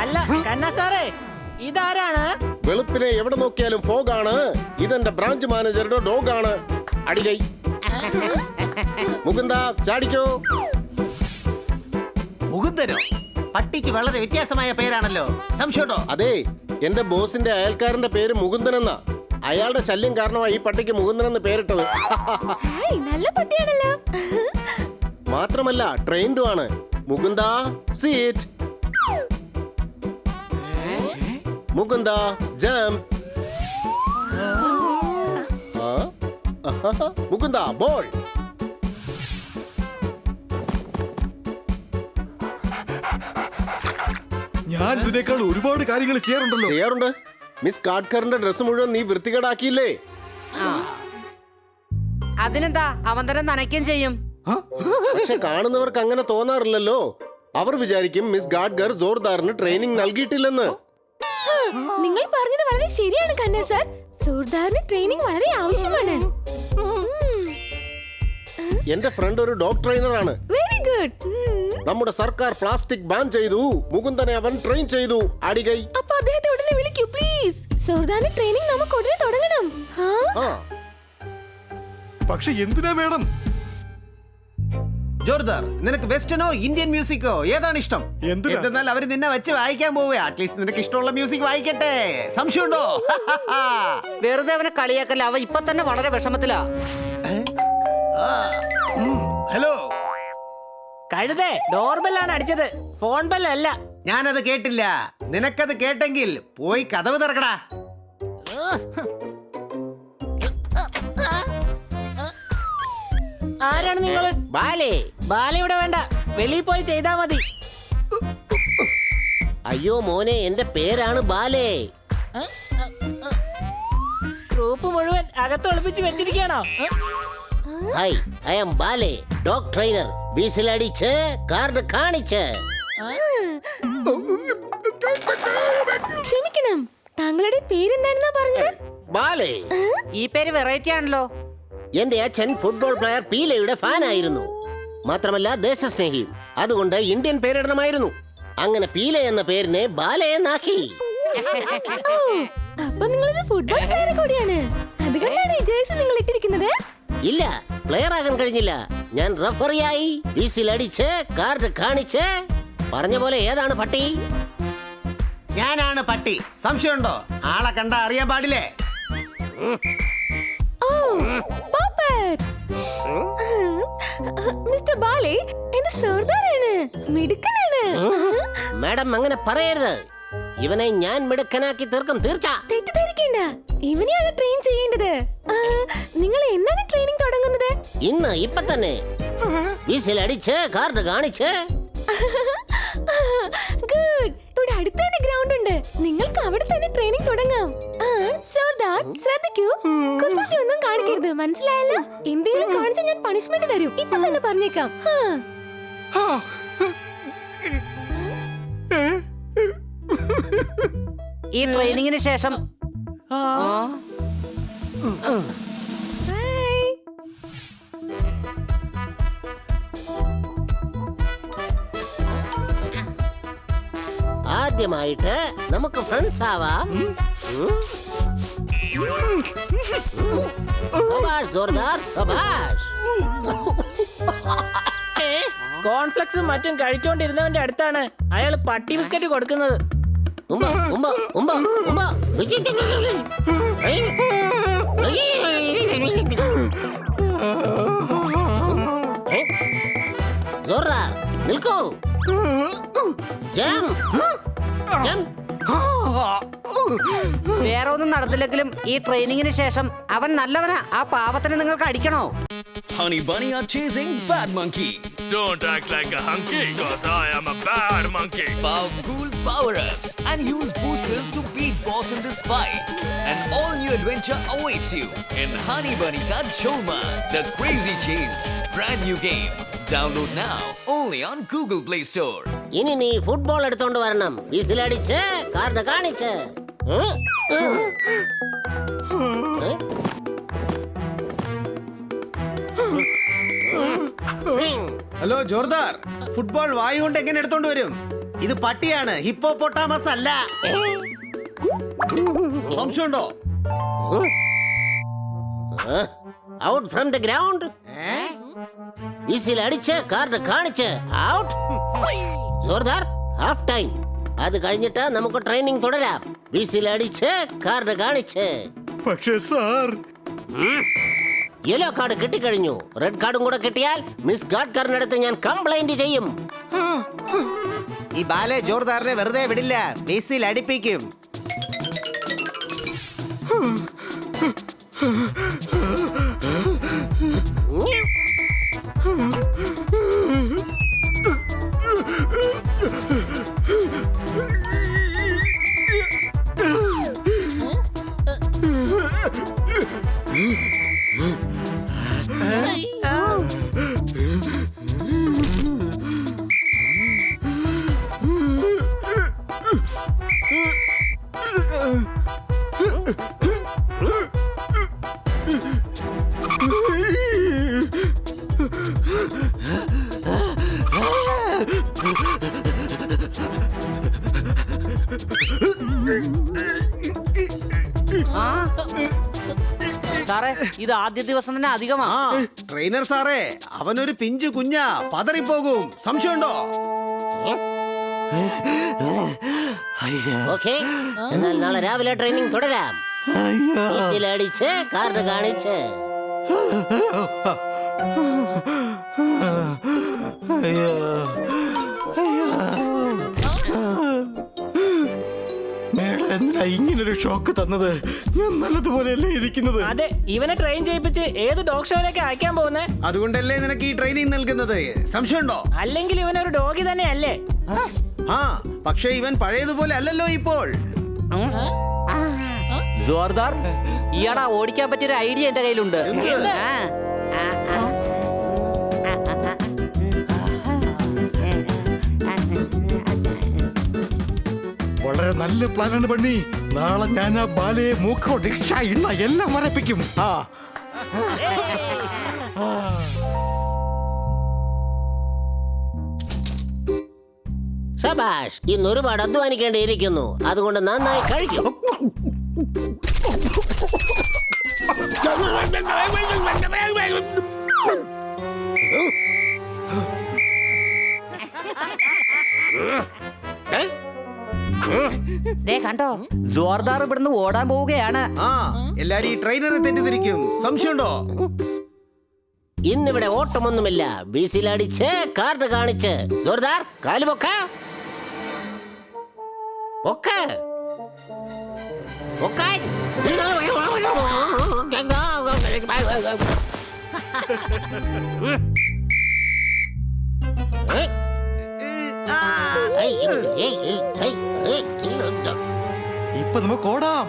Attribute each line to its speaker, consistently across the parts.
Speaker 1: അല്ല കണ്ണ സാറേ, ഇതാരാണ്?
Speaker 2: വെളുപ്പിനെ എവിടെ നോക്കിയാലും ഫോഗാണ്. ഇതെന്റെ ബ്രാഞ്ച് മാനേജറുടെ ഡോഗാണ്. അടികൈ മുകുന്ദ, ചാടിക്കോ.
Speaker 3: മുകുന്ദനോ? പട്ടിക്ക് വളരെ വ്യത്യാസമായ പേരാണല്ലോ. സംശയമുണ്ടോ?
Speaker 2: അതെ, എന്റെ ബോസിന്റെ അയൽക്കാരന്റെ പേര് മുകുന്ദൻ എന്നാ. അയാളുടെ ശല്യം കാരണമായി ഈ പട്ടിക്ക് മുകുന്ദൻ എന്ന് പേരിട്ടത്.
Speaker 4: നല്ല പട്ടിയാണല്ലോ.
Speaker 2: മാത്രമല്ല ട്രെയിൻഡും ആണ്. Mukunda seat. Mukunda jump. Mukunda ball.
Speaker 5: ഞാൻ ഇതിനേക്കാൾ ഒരുപാട് കാര്യങ്ങൾ
Speaker 2: ചെയ്യാറുണ്ട്. മിസ് കാഡ്കറിന്റെ ഡ്രസ് മുഴുവൻ നീ വൃത്തികേടാക്കിയില്ലേ?
Speaker 1: അതിനെന്താ, അവൻ തന്നെ നനയ്ക്കുകയും ചെയ്യും.
Speaker 2: പക്ഷെ കാണുന്നവർക്ക് അങ്ങനെ തോന്നാറില്ലല്ലോ. അവർ വിചാരിക്കും മിസ് ഗാഡ്കർ ജോർദാറിന് ട്രെയിനിങ് നൽകിയിട്ടില്ലെന്ന്.
Speaker 4: നിങ്ങൾ പറഞ്ഞത് വളരെ ശരിയാണ് കണ്ണ സാർ. ജോർദാറിന് ട്രെയിനിങ് വളരെ ആവശ്യമാണ്.
Speaker 2: എന്റെ ഫ്രണ്ട് ഒരു ഡോഗ് ട്രെയിനറാണ്.
Speaker 4: Very good.
Speaker 2: നമ്മുടെ സർക്കാർ പ്ലാസ്റ്റിക് ബാൻ ചെയ്തു. മുകുന്ദനെ അവൻ ട്രെയിൻ ചെയ്തു. അടികൈ.
Speaker 4: അപ്പൊ അദ്ദേഹത്തെ ഉടനെ വിളിക്കൂ പ്ലീസ്. ജോർദാറിന് ട്രെയിനിങ് നമുക്ക് ഉടനെ തുടങ്ങണം.
Speaker 5: പക്ഷെ എന്തിനാ മേഡം?
Speaker 3: ജോർദാർ, നിനക്ക് വെസ്റ്റേണോ ഇന്ത്യൻ മ്യൂസിക്കോ ഏതാണ് ഇഷ്ടം? എന്തെന്നാൽ അവര് നിന്നെ വെച്ച് വായിക്കാൻ പോവുക. അറ്റ്ലീസ്റ്റ് നിനക്ക് ഇഷ്ടമുള്ള മ്യൂസിക് വായിക്കട്ടെ. സംശയമുണ്ടോ?
Speaker 1: വെറുതെ അവനെ കളിയാക്കല്ല, അവ ഇപ്പൊ തന്നെ വളരെ വിഷമത്തിലാ.
Speaker 3: ഹലോ,
Speaker 1: കഴുതേ, ഡോർബെല്ലാണ് അടിച്ചത്, ഫോൺ ബെല്ലല്ല.
Speaker 3: ഞാനത് കേട്ടില്ല. നിനക്കത് കേട്ടെങ്കിൽ പോയി കതവ് തുറക്കടാ.
Speaker 1: ആരാണ് നിങ്ങള്? ബാലെ. ബാല ഇവിടെ വേണ്ട, വെളിയിൽ പോയി ചെയ്താ മതി.
Speaker 2: അയ്യോ മോനെ, എന്റെ പേരാണ് ബാലേ.
Speaker 1: ഗ്രൂപ്പ് മുഴുവൻ അകത്തൊളിപ്പിച്ച് വെച്ചിരിക്കണോ?
Speaker 2: ഹായ്, ഐ ആം ബാലേ, ഡോഗ് ട്രെയിനർ. വീസിലടിച്ച് കാർഡ് കാണിച്ച്.
Speaker 4: ക്ഷമിക്കണം, താങ്കളുടെ പേരെന്താണെന്നാ പറഞ്ഞത്?
Speaker 2: ബാലേ.
Speaker 1: ഈ പേര് വെറൈറ്റി ആണല്ലോ.
Speaker 2: എന്റെ അച്ഛൻ ഫുട്ബോൾ പ്ലെയർ പീലയുടെ ഫാൻ ആയിരുന്നു. മാത്രമല്ല ദേശസ്നേഹിയും. അതുകൊണ്ട് ഇന്ത്യൻ പേരിടണമായിരുന്നു. അങ്ങനെ പീല എന്ന പേരിനെ ബാല എന്നാക്കി.
Speaker 4: അപ്പൊ നിങ്ങളൊരു ഫുട്ബോൾ പ്ലെയർ കൂടിയാണ്. അതുകൊണ്ടാണ് ഈ ജേഴ്സി നിങ്ങൾ ഇട്ടിരിക്കുന്നത്?
Speaker 2: ഇല്ല, പ്ലെയർ ആകാൻ കഴിഞ്ഞില്ല. ഞാൻ റഫറിയായി. വീസിലടിച്ച് കാർഡ് കാണിച്ച്. പറഞ്ഞ പോലെ ഏതാണ് പട്ടി?
Speaker 3: ഞാനാണ് പട്ടി. സംശയമുണ്ടോ? ആളെ കണ്ട അറിയാൻ പാടില്ലേ?
Speaker 4: മിസ്റ്റർ ബാലെ, എന്റെ സർദാറാണ്, മിടുക്കനാണ്.
Speaker 2: മാഡം അങ്ങനെ പറയരുത്. ഇവനെ ഞാൻ മിടുക്കനാക്കി തീർക്കും, തീർച്ച.
Speaker 4: തെറ്റിദ്ധരിക്കണ്ട, ഇവനെയാണ് ട്രെയിൻ ചെയ്യേണ്ടത്. നിങ്ങൾ എന്നാണ് ട്രെയിനിങ് തുടങ്ങുന്നത്?
Speaker 2: ഇന്ന്, ഇപ്പൊ തന്നെ. വീസിലടിച്ച് കാർഡ് കാണിച്ച്.
Speaker 4: ഗുഡ്. ഇവിടെ അടുത്ത് തന്നെ ഗ്രൗണ്ട് ഉണ്ട്. നിങ്ങൾക്ക് അവിടെ തന്നെ ട്രെയിനിങ് തുടങ്ങാം. സർദാർ, ശ്രദ്ധിക്കൂ, കുസൃതി ഒന്നും കാണിക്കരുത്, മനസ്സിലായല്ലോ? എന്തെങ്കിലും കാണിച്ചാൽ ഞാൻ പണിഷ്മെന്റ് തരും. ഇപ്പൊ തന്നെ പറഞ്ഞേക്കാം.
Speaker 1: ഈ ട്രെയിനിങ്ങിന് ശേഷം
Speaker 2: ആദ്യമായിട്ട് നമുക്ക് ഫ്രണ്ട്സ് ആവാം. സബാഷ് ജോർദാർ, സബാഷ്.
Speaker 1: കോൺഫ്ലെക്സും മറ്റും കഴിച്ചോണ്ടിരുന്നവന്റെ അടുത്താണ് അയാൾ പട്ടി ബിസ്ക്കറ്റ് കൊടുക്കുന്നത്.
Speaker 2: ഉമ്പ, ഉമ്പ, ഉമ്പ, ഉമ്പ. ജോർദാർ, നിൽക്കൂ.
Speaker 1: വേറെ ഒന്നും നടന്നില്ലെങ്കിലും ഈ ട്രെയിനിങ്ങിന് ശേഷം അവൻ നല്ലവനാ. ആ പാവത്തിനെ നിങ്ങൾക്ക് അടിക്കണോ?
Speaker 6: Honey Bunny are chasing Bad Monkey.
Speaker 7: Don't act like a hunky, cause I am a bad monkey.
Speaker 6: Powerful power-ups and use boosters to beat boss in this fight. An all-new adventure awaits you in Honey Bunny Ka Choma, The Crazy Chase. Brand new game. Download now only on Google Play Store.
Speaker 2: ഇനി നീ football എടുത്തോണ്ട് വരണം. വീസിലടിച്ച് card കാണിച്ച്.
Speaker 3: Hello ജോർദാർ, football വായു കൊണ്ട് എങ്ങനെ എടുത്തോണ്ട് വരും? ഇത് പട്ടിയാണ്, ഹിപ്പോപ്പൊട്ടാമസ് അല്ല. സംശയമുണ്ടോ?
Speaker 2: Out from the ground. Whistle അടിച്ച് കാർഡ് കാണിച്ച് ഔട്ട്. ജോർദാർ, ഹാഫ് ടൈം. അത് കഴിഞ്ഞിട്ട് നമുക്ക് ട്രെയിനിങ് തുടരാം. വിസിൽ അടിച്ച് കാർഡ് കാണിച്ച്.
Speaker 5: പക്ഷേ സാർ,
Speaker 2: യെല്ലോ കാർഡ് കിട്ടിക്കഴിഞ്ഞു. റെഡ് കാർഡും കൂടെ കിട്ടിയാൽ മിസ് ഗാഡ്കറിനടുത്ത് ഞാൻ കംപ്ലൈന്റ് ചെയ്യും.
Speaker 3: ഈ ബാലെ ജോർദാറിനെ വെറുതെ വിടില്ല, ബേസിൽ അടിപ്പിക്കും.
Speaker 8: സാറേ, ഇത് ആദ്യ ദിവസം തന്നെ അധികമാ.
Speaker 3: ട്രെയിനർ സാറേ, അവനൊരു പിഞ്ചു കുഞ്ഞാ, പതറിപ്പോകും. സംശയമുണ്ടോ?
Speaker 2: ഓക്കേ, എന്നാൽ നാളെ രാവിലെ ട്രെയിനിങ് തുടരാം. വിസിൽ അടിച്ച് കാർഡ് കാണിച്ച്.
Speaker 5: മേഡം എന്തിനാ ഇങ്ങനൊരു ഷോക്ക് തന്നത്? ഞാൻ നല്ലതുപോലെയല്ലേ ഇരിക്കുന്നത്.
Speaker 1: അതെ, ഇവനെ ട്രെയിൻ ചെയ്യിപ്പിച്ച് ഏത് ഡോഗ് ഷോയിലേക്ക് അയക്കാൻ പോകുന്നേ?
Speaker 3: അതുകൊണ്ടല്ലേ നിനക്ക് ഈ ട്രെയിനിങ് നൽകുന്നത്. സംശയമുണ്ടോ?
Speaker 1: അല്ലെങ്കിൽ ഇവനൊരു ഡോഗി തന്നെ അല്ലേ?
Speaker 3: ആ, പക്ഷേ ഇവൻ പഴയതുപോലെ അല്ലല്ലോ ഇപ്പോൾ.
Speaker 8: ജോർദാർ, ഈയാടാ ഓടിക്കാൻ പറ്റിയൊരു ഐഡിയ എന്റെ കയ്യിലുണ്ട്.
Speaker 3: എന്ത്?
Speaker 5: വളരെ നല്ല പ്ലാനാണ് പണി. നാളെ ഞാൻ ആ ബാലയെ മൂക്കോ ഡിക്ഷ ഇണ്ണ എല്ലാം വരപ്പിക്കും.
Speaker 2: ശബാഷ്, ഇന്ന് ഒരുപാട് അധ്വാനിക്കേണ്ടിയിരിക്കുന്നു. അതുകൊണ്ട് നന്നായി കഴിക്കും.
Speaker 8: കണ്ടോ, ജോർദാർ ഇവിടുന്ന് ഓടാൻ പോവുകയാണ്.
Speaker 3: ആ, എല്ലാരും ഈ ട്രെയിനറെ തെറ്റിദ്ധരിക്കും. സംശയമുണ്ടോ?
Speaker 2: ഇന്നിവിടെ ഓട്ടമൊന്നുമില്ല. വിസിലടിച്ച് കാർഡ് കാണിച്ച്. ജോർദാർ, കാല് പൊക്ക പൊക്ക പൊക്കാൻ.
Speaker 5: ഇപ്പൊ നമുക്ക് ഓടാം.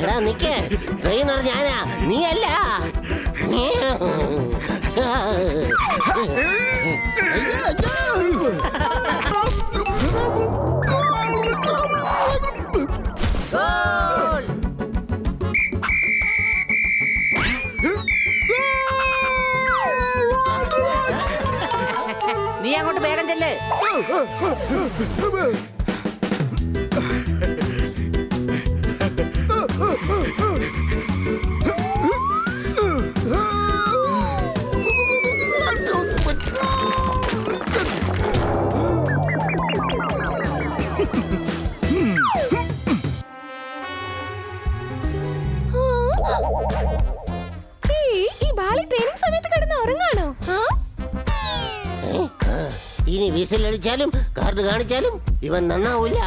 Speaker 2: എടാ നിക്ക്, ട്രെയിനർ ഞാനാ, നീ അല്ല.
Speaker 8: നീ അങ്ങോട്ട് വേഗം ചെല്ലേ.
Speaker 4: ഈ ബാലി ട്രെയിനിങ് സമയത്ത് കിടന്ന് ഉറങ്ങാണോ?
Speaker 2: ഇനി വിസിലടിച്ചാലും കാർഡ് കാണിച്ചാലും ഇവൻ നന്നാവൂല.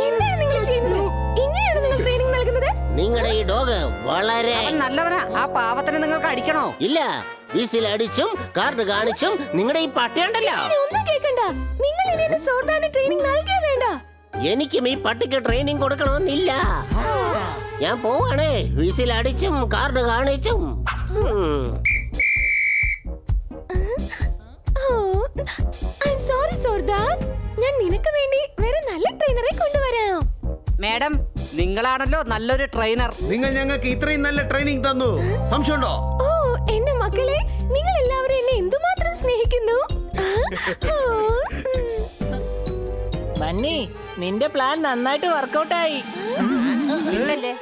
Speaker 4: എന്താണ് നിങ്ങൾ ചെയ്യുന്നത്? ഇങ്ങനെയാണ് നിങ്ങൾ ട്രെയിനിങ് നൽകുന്നത്?
Speaker 2: നിങ്ങളുടെ ഈ ഡോഗ് വളരെ
Speaker 8: നല്ലവനാ. ആ പാവത്തിനെ നിങ്ങൾക്ക് അടിക്കണോ?
Speaker 2: ഇല്ല. വിസിലടിച്ചും കാർഡ് കാണിച്ചും നിങ്ങളുടെ ഈ പട്ടിയുണ്ടല്ലോ.
Speaker 4: ഒന്നും കേൾക്കണ്ട. നിങ്ങൾ ഇനി സോർദാറിന് ട്രെയിനിങ് നൽകേ വേണ്ട.
Speaker 2: എനിക്കും ഈ പട്ടിക്ക് ട്രെയിനിങ് കൊടുക്കണമെന്നില്ല. ഞാൻ പോവാണേ. വിസിലടിച്ചും കാർഡ് കാണിച്ചും.
Speaker 4: ഓ
Speaker 8: മാഡം നിങ്ങളാണല്ലോ നല്ലൊരു ട്രെയിനർ.
Speaker 3: നിങ്ങൾ ഞങ്ങൾക്ക് ഇത്രയും നല്ല ട്രെയിനിങ് തന്നു, സംശയമുണ്ടോ?
Speaker 4: ഓ എന്റെ മക്കളെ, നിങ്ങൾ എല്ലാവരും എന്നെ എന്തുമാത്രം സ്നേഹിക്കുന്നു. ഓ,
Speaker 1: ബണ്ണി, നിന്റെ പ്ലാൻ നന്നായിട്ട് വർക്കൗട്ട് ആയി.
Speaker 8: ഇല്ലല്ലേ